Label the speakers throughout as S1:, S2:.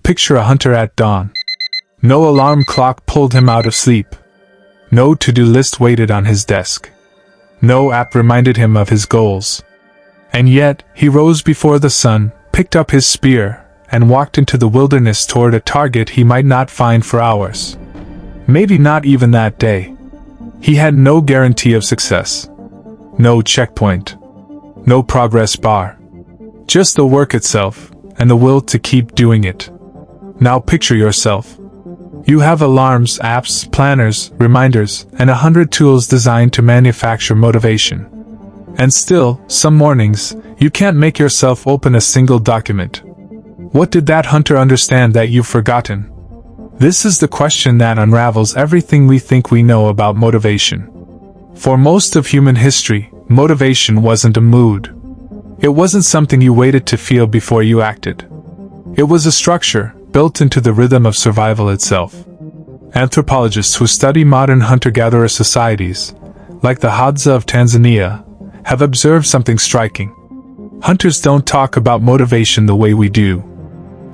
S1: Picture a hunter at dawn. No alarm clock pulled him out of sleep. No to-do list waited on his desk. No app reminded him of his goals. And yet, he rose before the sun, picked up his spear, and walked into the wilderness toward a target he might not find for hours. Maybe not even that day. He had no guarantee of success. No checkpoint. No progress bar. Just the work itself, and the will to keep doing it. Now picture yourself. You have alarms, apps, planners, reminders, and 100 tools designed to manufacture motivation. And still, some mornings, you can't make yourself open a single document. What did that hunter understand that you've forgotten? This is the question that unravels everything we think we know about motivation. For most of human history, motivation wasn't a mood. It wasn't something you waited to feel before you acted. It was a structure, built into the rhythm of survival itself. Anthropologists who study modern hunter-gatherer societies, like the Hadza of Tanzania, have observed something striking. Hunters don't talk about motivation the way we do.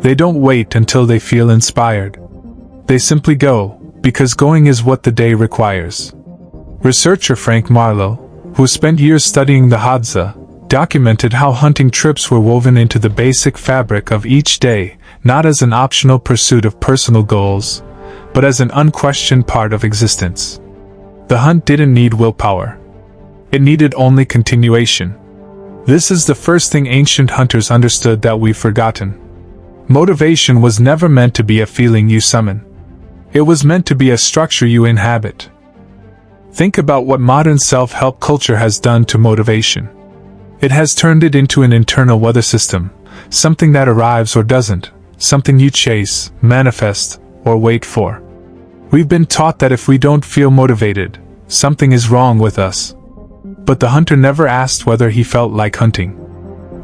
S1: They don't wait until they feel inspired. They simply go, because going is what the day requires. Researcher Marlowe, who spent years studying the Hadza, documented how hunting trips were woven into the basic fabric of each day, not as an optional pursuit of personal goals, but as an unquestioned part of existence. The hunt didn't need willpower. It needed only continuation. This is the first thing ancient hunters understood that we've forgotten. Motivation was never meant to be a feeling you summon. It was meant to be a structure you inhabit. Think about what modern self-help culture has done to motivation. It has turned it into an internal weather system, something that arrives or doesn't, something you chase, manifest, or wait for. We've been taught that if we don't feel motivated, something is wrong with us. But the hunter never asked whether he felt like hunting.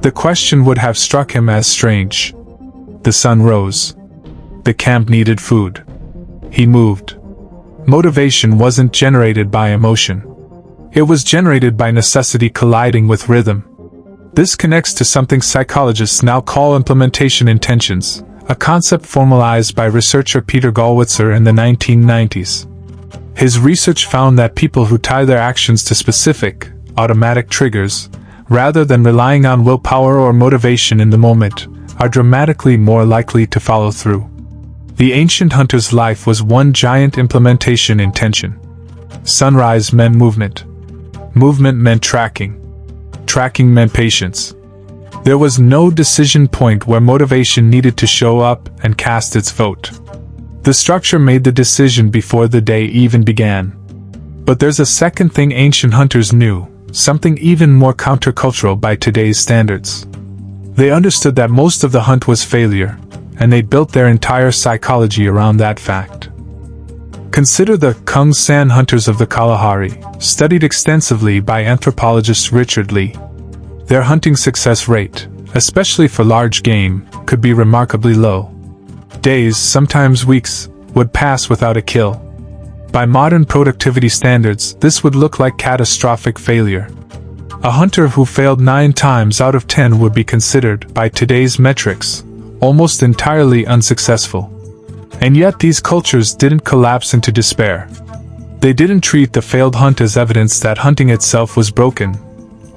S1: The question would have struck him as strange. The sun rose. The camp needed food. He moved. Motivation wasn't generated by emotion. It was generated by necessity colliding with rhythm. This connects to something psychologists now call implementation intentions, a concept formalized by researcher Peter Gallwitzer in the 1990s. His research found that people who tie their actions to specific, automatic triggers, rather than relying on willpower or motivation in the moment, are dramatically more likely to follow through. The ancient hunter's life was one giant implementation intention. Sunrise meant movement. Movement meant tracking. Tracking meant patience. There was no decision point where motivation needed to show up and cast its vote. The structure made the decision before the day even began. But there's a second thing ancient hunters knew, something even more countercultural by today's standards. They understood that most of the hunt was failure, and they built their entire psychology around that fact. Consider the Kung San hunters of the Kalahari, studied extensively by anthropologist Richard Lee. Their hunting success rate, especially for large game, could be remarkably low. Days, sometimes weeks, would pass without a kill. By modern productivity standards, this would look like catastrophic failure. A hunter who failed 9 times out of 10 would be considered, by today's metrics, almost entirely unsuccessful. And yet these cultures didn't collapse into despair. They didn't treat the failed hunt as evidence that hunting itself was broken,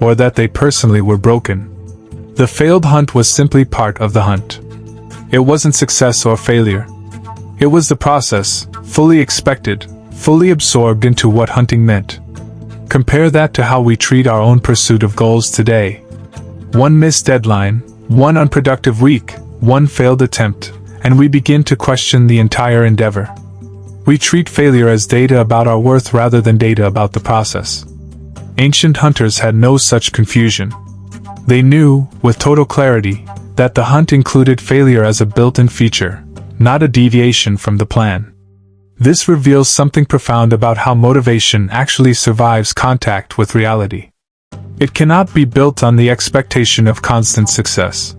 S1: or that they personally were broken. The failed hunt was simply part of the hunt. It wasn't success or failure. It was the process, fully expected, fully absorbed into what hunting meant. Compare that to how we treat our own pursuit of goals today. One missed deadline, one unproductive week, one failed attempt, and we begin to question the entire endeavor. We treat failure as data about our worth rather than data about the process. Ancient hunters had no such confusion. They knew, with total clarity, that the hunt included failure as a built-in feature, not a deviation from the plan. This reveals something profound about how motivation actually survives contact with reality. It cannot be built on the expectation of constant success.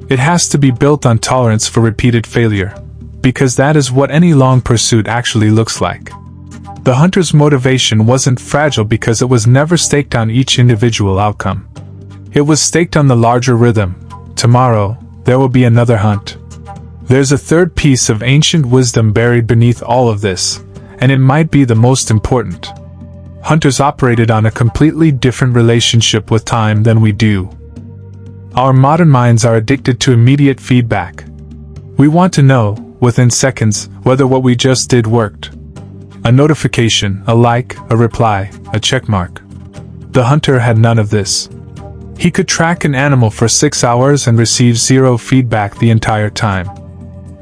S1: It has to be built on tolerance for repeated failure, because that is what any long pursuit actually looks like. The hunter's motivation wasn't fragile because it was never staked on each individual outcome. It was staked on the larger rhythm. Tomorrow, there will be another hunt. There's a third piece of ancient wisdom buried beneath all of this, and it might be the most important. Hunters operated on a completely different relationship with time than we do. Our modern minds are addicted to immediate feedback. We want to know, within seconds, whether what we just did worked. A notification, a like, a reply, a checkmark. The hunter had none of this. He could track an animal for 6 hours and receive zero feedback the entire time.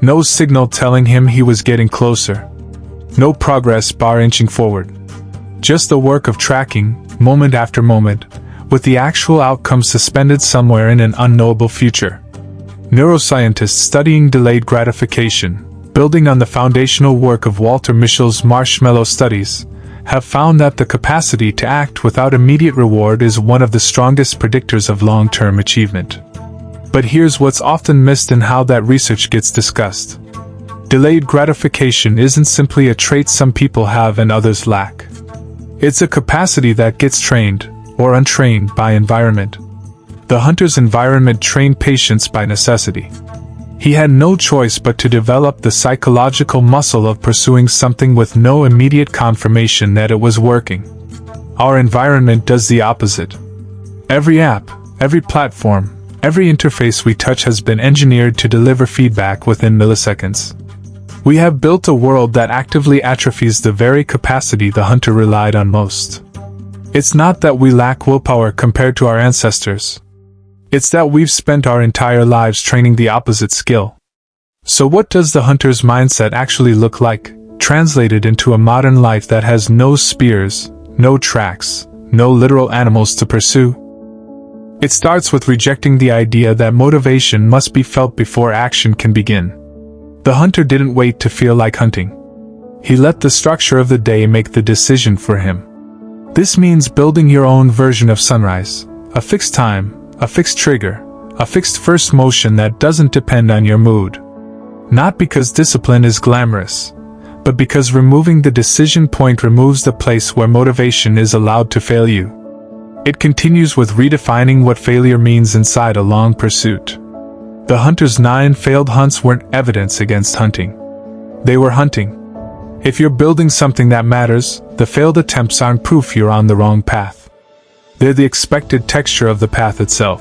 S1: No signal telling him he was getting closer. No progress bar inching forward. Just the work of tracking, moment after moment, with the actual outcome suspended somewhere in an unknowable future. Neuroscientists studying delayed gratification, building on the foundational work of Walter Mischel's marshmallow studies, have found that the capacity to act without immediate reward is one of the strongest predictors of long-term achievement. But here's what's often missed in how that research gets discussed. Delayed gratification isn't simply a trait some people have and others lack. It's a capacity that gets trained, or untrained, by environment. The hunter's environment trained patience by necessity. He had no choice but to develop the psychological muscle of pursuing something with no immediate confirmation that it was working. Our environment does the opposite. Every app, every platform, every interface we touch has been engineered to deliver feedback within milliseconds. We have built a world that actively atrophies the very capacity the hunter relied on most. It's not that we lack willpower compared to our ancestors. It's that we've spent our entire lives training the opposite skill. So what does the hunter's mindset actually look like, translated into a modern life that has no spears, no tracks, no literal animals to pursue? It starts with rejecting the idea that motivation must be felt before action can begin. The hunter didn't wait to feel like hunting. He let the structure of the day make the decision for him. This means building your own version of sunrise, a fixed time, a fixed trigger, a fixed first motion that doesn't depend on your mood. Not because discipline is glamorous, but because removing the decision point removes the place where motivation is allowed to fail you. It continues with redefining what failure means inside a long pursuit. The hunter's 9 failed hunts weren't evidence against hunting. They were hunting. If you're building something that matters, the failed attempts aren't proof you're on the wrong path. They're the expected texture of the path itself.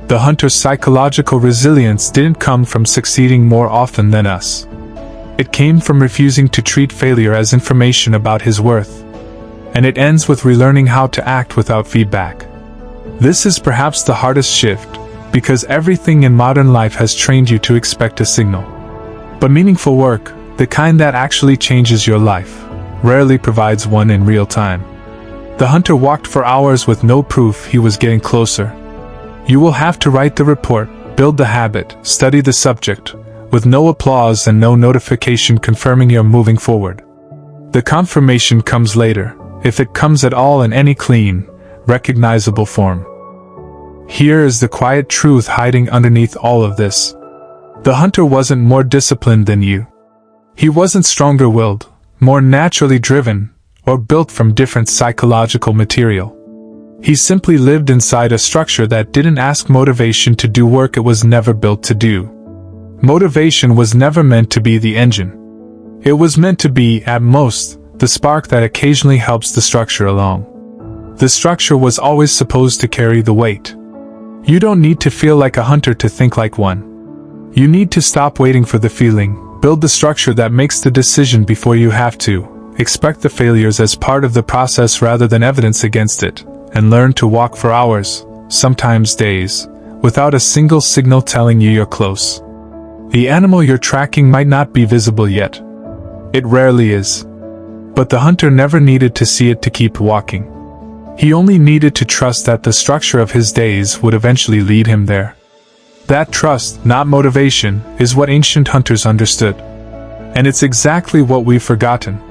S1: The hunter's psychological resilience didn't come from succeeding more often than us. It came from refusing to treat failure as information about his worth. And it ends with relearning how to act without feedback. This is perhaps the hardest shift, because everything in modern life has trained you to expect a signal. But meaningful work, the kind that actually changes your life, rarely provides one in real time. The hunter walked for hours with no proof he was getting closer. You will have to write the report, build the habit, study the subject, with no applause and no notification confirming you're moving forward. The confirmation comes later, if it comes at all, in any clean, recognizable form. Here is the quiet truth hiding underneath all of this. The hunter wasn't more disciplined than you. He wasn't stronger-willed, more naturally driven, or built from different psychological material. He simply lived inside a structure that didn't ask motivation to do work it was never built to do. Motivation was never meant to be the engine. It was meant to be, at most, the spark that occasionally helps the structure along. The structure was always supposed to carry the weight. You don't need to feel like a hunter to think like one. You need to stop waiting for the feeling, build the structure that makes the decision before you have to, expect the failures as part of the process rather than evidence against it, and learn to walk for hours, sometimes days, without a single signal telling you you're close. The animal you're tracking might not be visible yet. It rarely is. But the hunter never needed to see it to keep walking. He only needed to trust that the structure of his days would eventually lead him there. That trust, not motivation, is what ancient hunters understood. And it's exactly what we've forgotten.